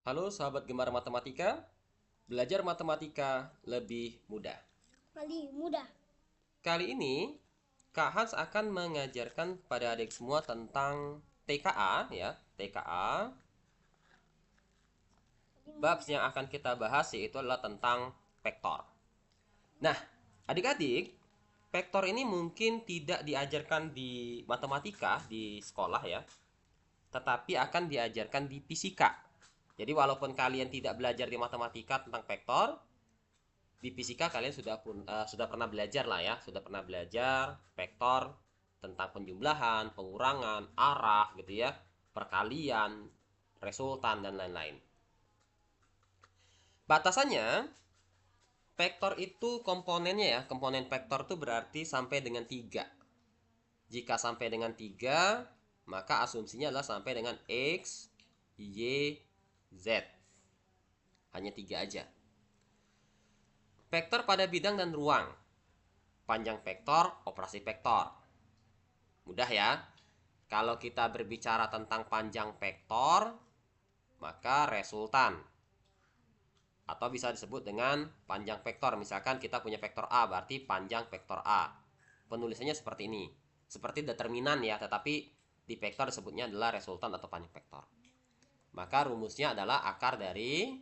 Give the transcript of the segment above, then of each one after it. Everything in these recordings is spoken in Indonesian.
Halo sahabat gemar matematika, belajar matematika lebih mudah. Kali mudah. Kali ini, Kak Hans akan mengajarkan pada adik semua tentang TKA ya, TKA. Kali Bab yang mudah. akan kita bahas yaitu adalah tentang vektor. Nah, adik-adik, vektor ini mungkin tidak diajarkan di matematika di sekolah ya, tetapi akan diajarkan di fisika. Jadi walaupun kalian tidak belajar di matematika tentang vektor, di fisika kalian sudah pernah belajar lah ya, sudah pernah belajar vektor tentang penjumlahan, pengurangan, arah gitu ya, perkalian, resultan dan lain-lain. Batasannya, vektor itu komponennya ya, komponen vektor itu berarti sampai dengan 3. Jika sampai dengan 3, maka asumsinya adalah sampai dengan X, Y, Z. Hanya 3 aja. Vektor pada bidang dan ruang. Panjang vektor, operasi vektor. Mudah ya. Kalau kita berbicara tentang panjang vektor, maka resultan. Atau bisa disebut dengan panjang vektor. Misalkan kita punya vektor A, berarti panjang vektor A. Penulisannya seperti ini. Seperti determinan ya, tetapi di vektor disebutnya adalah resultan atau panjang vektor. Maka rumusnya adalah akar dari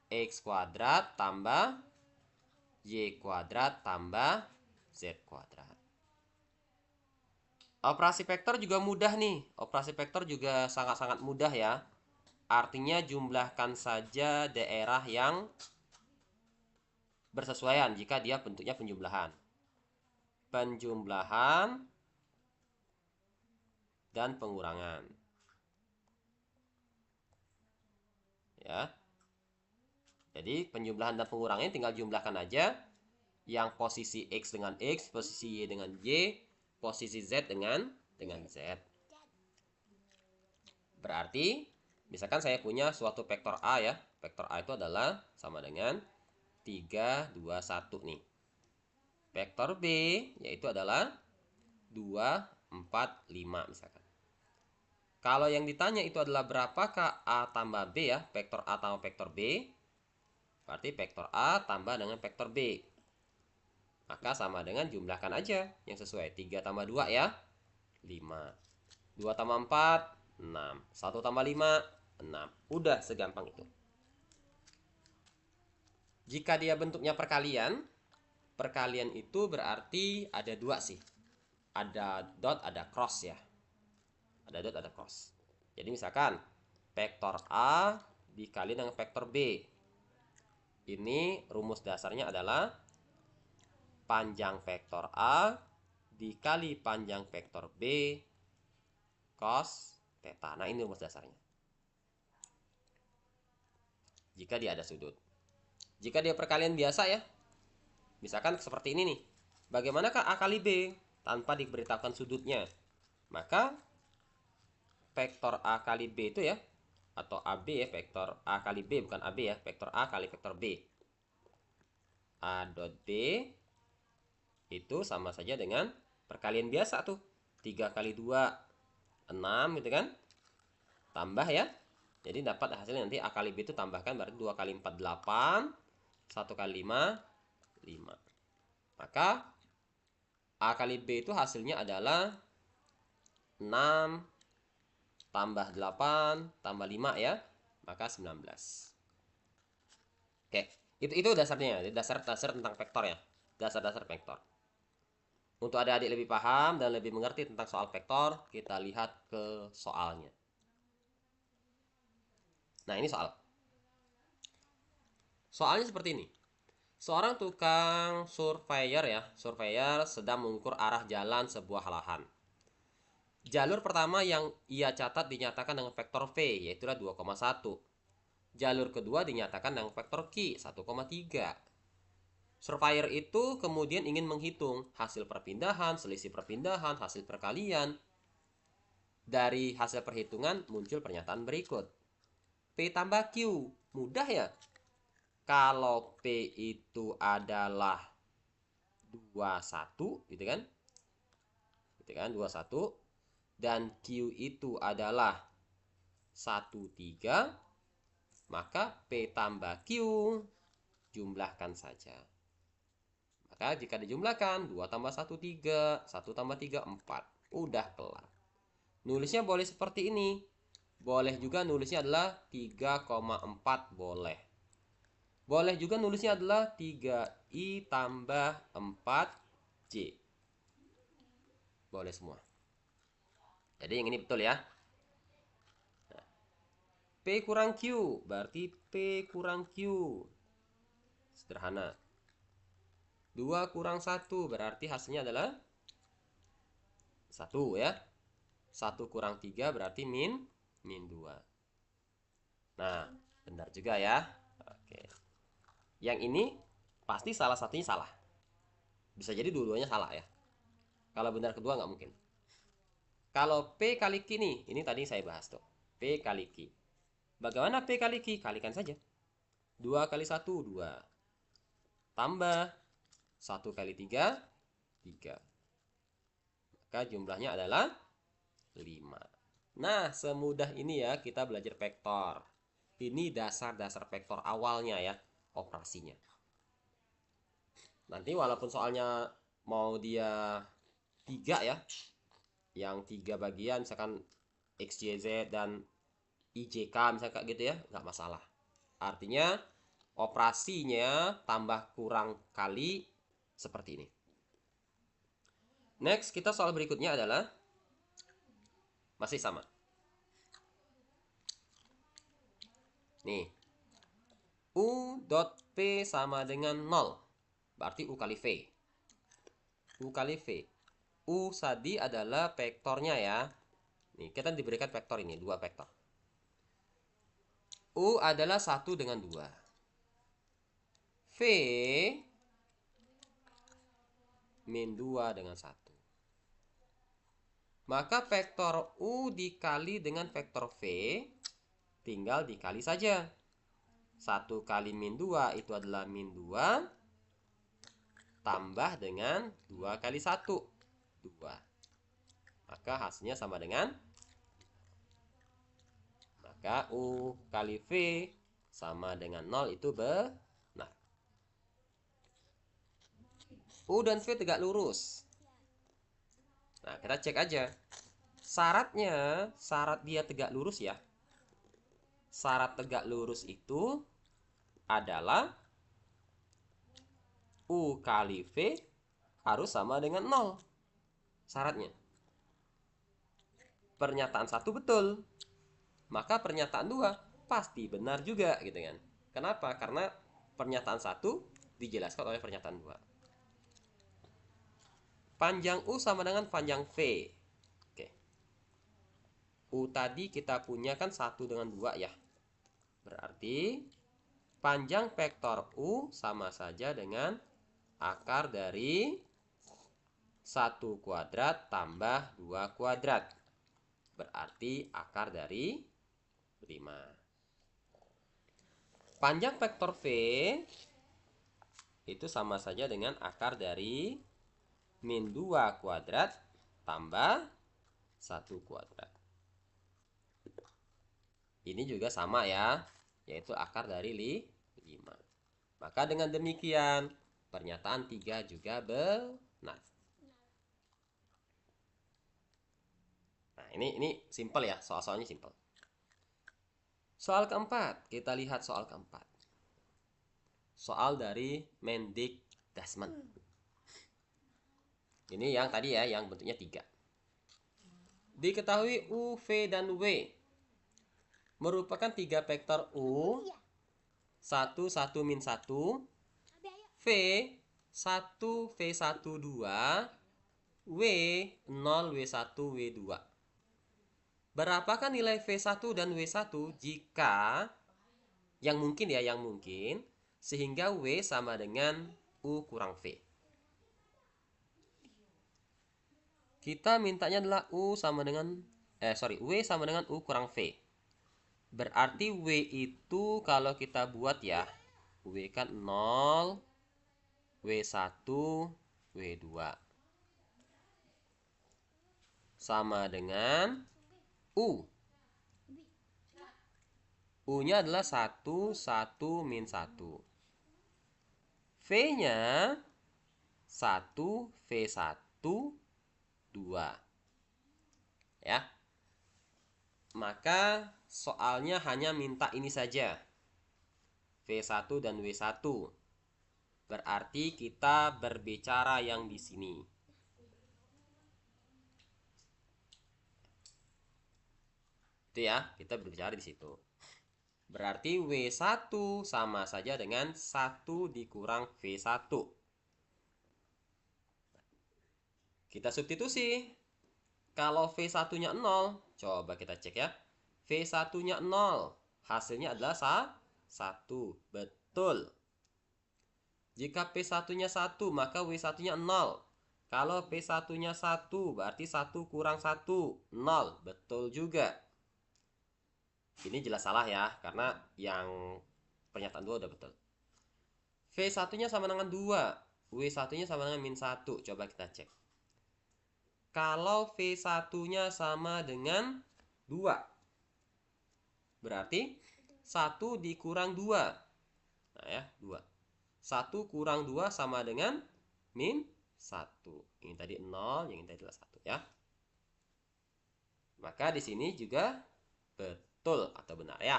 X kuadrat tambah Y kuadrat tambah Z kuadrat. Operasi vektor juga mudah nih. Operasi vektor juga sangat-sangat mudah ya. Artinya jumlahkan saja daerah yang bersesuaian jika dia bentuknya penjumlahan. Penjumlahan dan pengurangan. Ya. Jadi penjumlahan dan pengurangan tinggal jumlahkan aja. Yang posisi X dengan X, posisi Y dengan Y, posisi Z dengan Z. Berarti misalkan saya punya suatu vektor A ya. Vektor A itu adalah sama dengan 3, 2, 1 nih. Vektor B yaitu adalah 2, 4, 5 misalkan. Kalau yang ditanya itu adalah berapakah A tambah B ya, vektor A tambah vektor B, berarti vektor A tambah dengan vektor B. Maka sama dengan jumlahkan aja yang sesuai. 3 tambah 2 ya, 5. 2 tambah 4, 6. 1 tambah 5, 6. Udah segampang itu. Jika dia bentuknya perkalian, perkalian itu berarti ada dua sih. Ada dot, ada cross ya. Ada dot, ada cross. Jadi misalkan vektor A dikali dengan vektor B. Ini rumus dasarnya adalah panjang vektor A dikali panjang vektor B cos theta. Nah, ini rumus dasarnya. Jika dia ada sudut. Jika dia perkalian biasa ya, misalkan seperti ini nih. Bagaimanakah A kali B tanpa diberitahukan sudutnya? Maka vektor A kali B itu ya, atau AB ya, vektor A kali B bukan AB ya, vektor A kali vektor B. A dot B itu sama saja dengan perkalian biasa tuh. 3 kali 2, 6 gitu kan. Tambah ya. Jadi dapat hasilnya nanti A kali B itu tambahkan berarti 2 kali 4, 8. 1 kali 5, 5. Maka A kali B itu hasilnya adalah 6 tambah 8 tambah 5 ya. Maka 19. Oke, itu dasarnya, dasar-dasar tentang vektor ya. Dasar-dasar vektor. Untuk adik-adik lebih paham dan lebih mengerti tentang soal vektor, kita lihat ke soalnya. Nah, ini soal. Soalnya seperti ini. Seorang tukang surveyor ya, surveyor sedang mengukur arah jalan sebuah lahan. Jalur pertama yang ia catat dinyatakan dengan vektor V, yaitu 2,1. Jalur kedua dinyatakan dengan vektor Q, 1,3. Surveyor itu kemudian ingin menghitung hasil perpindahan, selisih perpindahan, hasil perkalian. Dari hasil perhitungan muncul pernyataan berikut. P tambah Q, mudah ya? Kalau P itu adalah 21 gitu kan? Gitu kan, 21 dan Q itu adalah 13, Maka P tambah Q, jumlahkan saja. Maka jika dijumlahkan, 2 tambah 1, 3. 1 tambah 3, 4. Udah kelar. Nulisnya boleh seperti ini. Boleh juga nulisnya adalah 3,4 boleh. Boleh juga nulisnya adalah 3I tambah 4J. Boleh semua. Jadi yang ini betul ya. Nah, P kurang Q berarti P kurang Q. Sederhana. 2 kurang 1 berarti hasilnya adalah 1 ya. 1 kurang 3 berarti min 2. Nah, benar juga ya. Oke. Yang ini pasti salah satunya salah. Bisa jadi dua-duanya salah ya. Kalau benar kedua nggak mungkin. Kalau P kali Q nih, ini tadi saya bahas tuh. P kali Q. Bagaimana P kali Q? Kalikan saja. 2 kali 1, 2. Tambah 1 kali 3, 3. Maka jumlahnya adalah 5. Nah, semudah ini ya kita belajar vektor. Ini dasar-dasar vektor awalnya ya, operasinya. Nanti walaupun soalnya mau dia 3 ya, yang 3 bagian misalkan X, Y, Z dan IJK misalkan kayak gitu ya, nggak masalah. Artinya operasinya tambah kurang kali seperti ini. Next, kita soal berikutnya adalah masih sama. Nih, U dot P sama dengan 0. Berarti U kali V. U kali V. U tadi adalah vektornya ya. Nih, kita diberikan vektor ini, 2 vektor. U adalah 1 dengan 2. V min 2 dengan 1. Maka vektor U dikali dengan vektor V tinggal dikali saja. 1 kali min 2 itu adalah min 2 tambah dengan 2 kali 1, 2. Maka hasilnya sama dengan, maka U kali V sama dengan 0 itu benar. U dan V tegak lurus. Nah, kita cek aja. Syaratnya, syarat dia tegak lurus ya. Syarat tegak lurus itu adalah U kali V harus sama dengan 0. Syaratnya. Pernyataan 1 betul. Maka pernyataan 2 pasti benar juga gitu kan. Kenapa? Karena pernyataan 1 dijelaskan oleh pernyataan 2. Panjang U sama dengan panjang V. Oke. U tadi kita punya kan 1 dengan 2 ya. Berarti panjang vektor U sama saja dengan akar dari 1 kuadrat tambah 2 kuadrat. Berarti akar dari 5. Panjang vektor V itu sama saja dengan akar dari min 2 kuadrat tambah 1 kuadrat. Ini juga sama ya, yaitu akar dari 5. Maka dengan demikian, pernyataan 3 juga benar. Nah, ini simpel ya, soal-soalnya simpel. Soal keempat, kita lihat soal keempat. Soal dari Mendikbudristek. Ini yang tadi ya, yang bentuknya 3. Diketahui U, V, dan W merupakan 3 vektor U 1, 1, min 1, V 1, V1, 2, W 0, W1, W2. Berapakah nilai V1 dan W1 jika yang mungkin ya, yang mungkin sehingga W sama dengan U kurang V. Kita mintanya adalah W sama dengan U kurang V. Berarti W itu kalau kita buat ya, W kan 0, W1, W2. Sama dengan U. U-nya adalah 1, 1, min 1. V-nya 1, V1, 2. Ya. Maka soalnya hanya minta ini saja. V1 dan W1. Berarti kita berbicara yang di sini. Itu ya, kita berbicara di situ. Berarti W1 sama saja dengan 1 dikurang V1. Kita substitusi. Kalau V1-nya 0, coba kita cek ya. V1-nya 0, hasilnya adalah 1. Betul. Jika P1-nya 1, maka W1-nya 0. Kalau P1-nya 1, berarti 1 kurang 1, 0. Betul juga. Ini jelas salah ya, karena yang pernyataan 2 udah betul. V1-nya sama dengan 2, W1-nya sama dengan min 1. Coba kita cek. Kalau V1-nya sama dengan 2, berarti 1 dikurang 2. Nah ya, 2. 1 kurang 2 sama dengan min 1. Ini tadi 0, yang ini tadi adalah 1 ya. Maka di sini juga betul atau benar ya.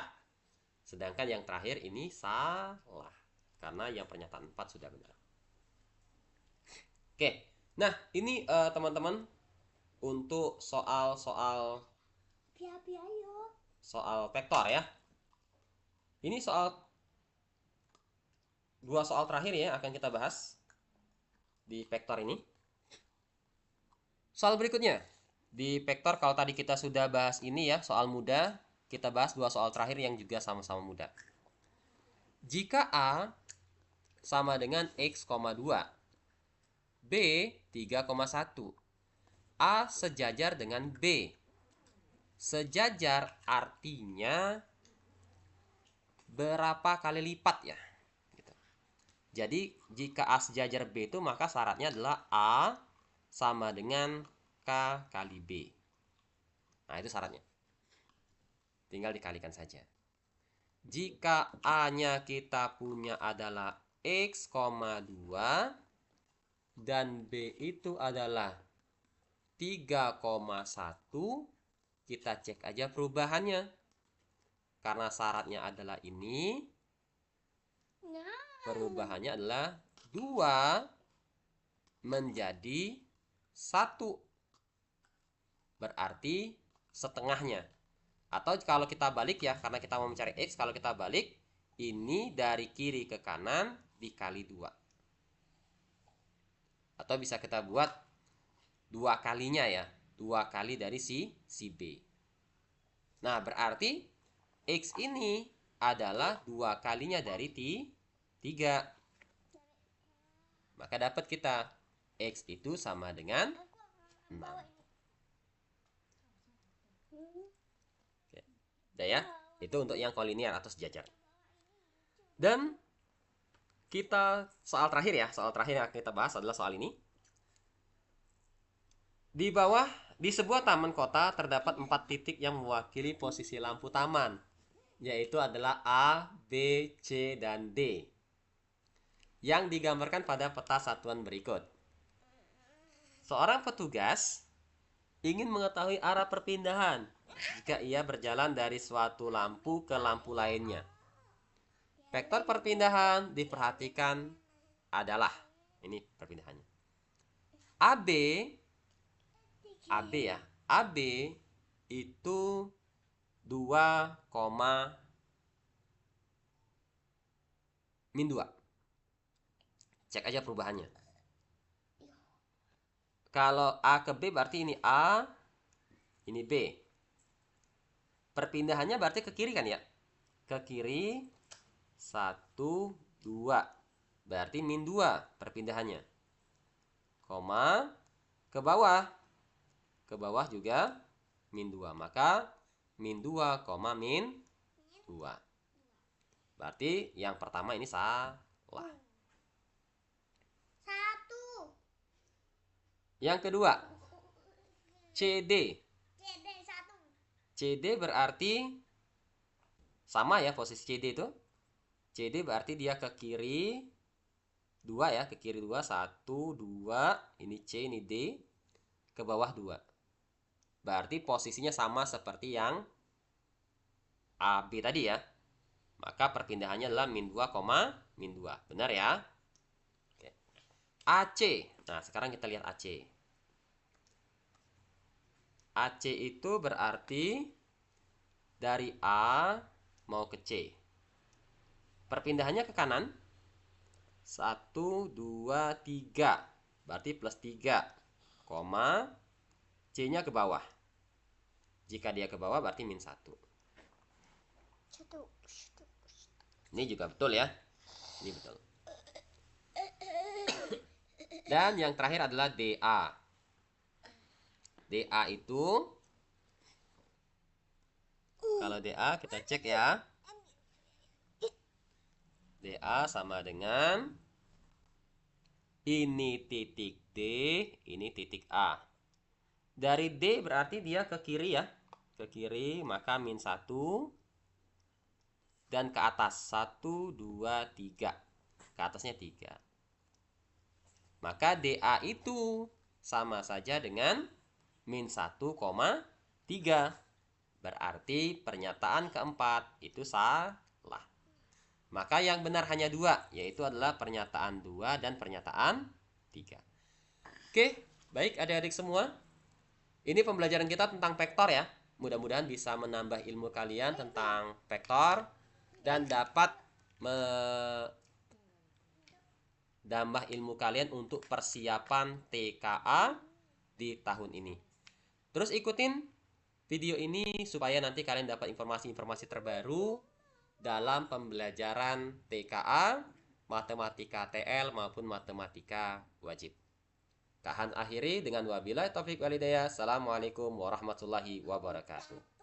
Sedangkan yang terakhir ini salah. Karena yang pernyataan 4 sudah benar. Oke. Nah, ini teman-teman untuk soal vektor ya. Ini dua soal terakhir ya akan kita bahas di vektor ini. Soal berikutnya. Di vektor kalau tadi kita sudah bahas ini ya, soal mudah, kita bahas dua soal terakhir yang juga sama-sama mudah. Jika A sama dengan X, 2, B 3,1, A sejajar dengan B. Sejajar artinya berapa kali lipat ya? Jadi jika A sejajar B itu maka syaratnya adalah A sama dengan K kali B. Nah itu syaratnya. Tinggal dikalikan saja. Jika A-nya kita punya adalah X, 2 dan B itu adalah 3,1, kita cek aja perubahannya. Karena syaratnya adalah ini. Perubahannya adalah 2 menjadi 1. Berarti setengahnya. Atau kalau kita balik ya, karena kita mau mencari X, kalau kita balik, ini dari kiri ke kanan dikali 2. Atau bisa kita buat 2 kalinya ya. 2 kali dari si B. Nah, berarti X ini adalah 2 kalinya dari 3. Maka dapat kita X itu sama dengan 6. Oke. Udah ya? Itu untuk yang kolinier atau sejajar. Dan kita soal terakhir ya. Soal terakhir yang kita bahas adalah soal ini. Di bawah, di sebuah taman kota terdapat 4 titik yang mewakili posisi lampu taman. Yaitu adalah A, B, C, dan D. Yang digambarkan pada peta satuan berikut. Seorang petugas ingin mengetahui arah perpindahan jika ia berjalan dari suatu lampu ke lampu lainnya. Vektor perpindahan diperhatikan adalah, ini perpindahannya. AB ya. AB itu 2, min 2. Cek aja perubahannya. Kalau A ke B berarti ini A, ini B. Perpindahannya berarti ke kiri kan ya? Ke kiri 1, 2. Berarti min 2 perpindahannya. Koma ke bawah. Ke bawah juga min 2. Maka min 2, min 2. Berarti yang pertama ini salah. Yang kedua, CD. CD berarti Sama ya posisi CD itu. CD berarti dia ke kiri 2 ya, ke kiri 2, 1, 2, ini C, ini D, ke bawah 2. Berarti posisinya sama seperti yang AB tadi ya. Maka perpindahannya adalah min 2, min 2. Benar ya? Oke. AC. Nah, sekarang kita lihat AC. AC itu berarti dari A mau ke C. Perpindahannya ke kanan. 1, 2, 3. Berarti plus 3, C-nya ke bawah. Jika dia ke bawah berarti min 1. Ini juga betul ya. Ini betul. Dan yang terakhir adalah DA. DA itu, kalau DA kita cek ya. DA sama dengan ini titik D, ini titik A. Dari D berarti dia ke kiri ya. Ke kiri, maka min 1. Dan ke atas 1, 2, 3. Ke atasnya 3. Maka DA itu sama saja dengan min 1,3. Berarti pernyataan keempat itu salah. Maka yang benar hanya 2, yaitu adalah pernyataan 2 dan pernyataan 3. Oke, baik adik-adik semua. Ini pembelajaran kita tentang vektor ya. Mudah-mudahan bisa menambah ilmu kalian tentang vektor dan dapat menambah ilmu kalian untuk persiapan TKA di tahun ini. Terus ikutin video ini supaya nanti kalian dapat informasi-informasi terbaru dalam pembelajaran TKA, matematika TL maupun matematika wajib. Tahan akhiri dengan wabillahi taufik walhidayah. Assalamualaikum warahmatullahi wabarakatuh.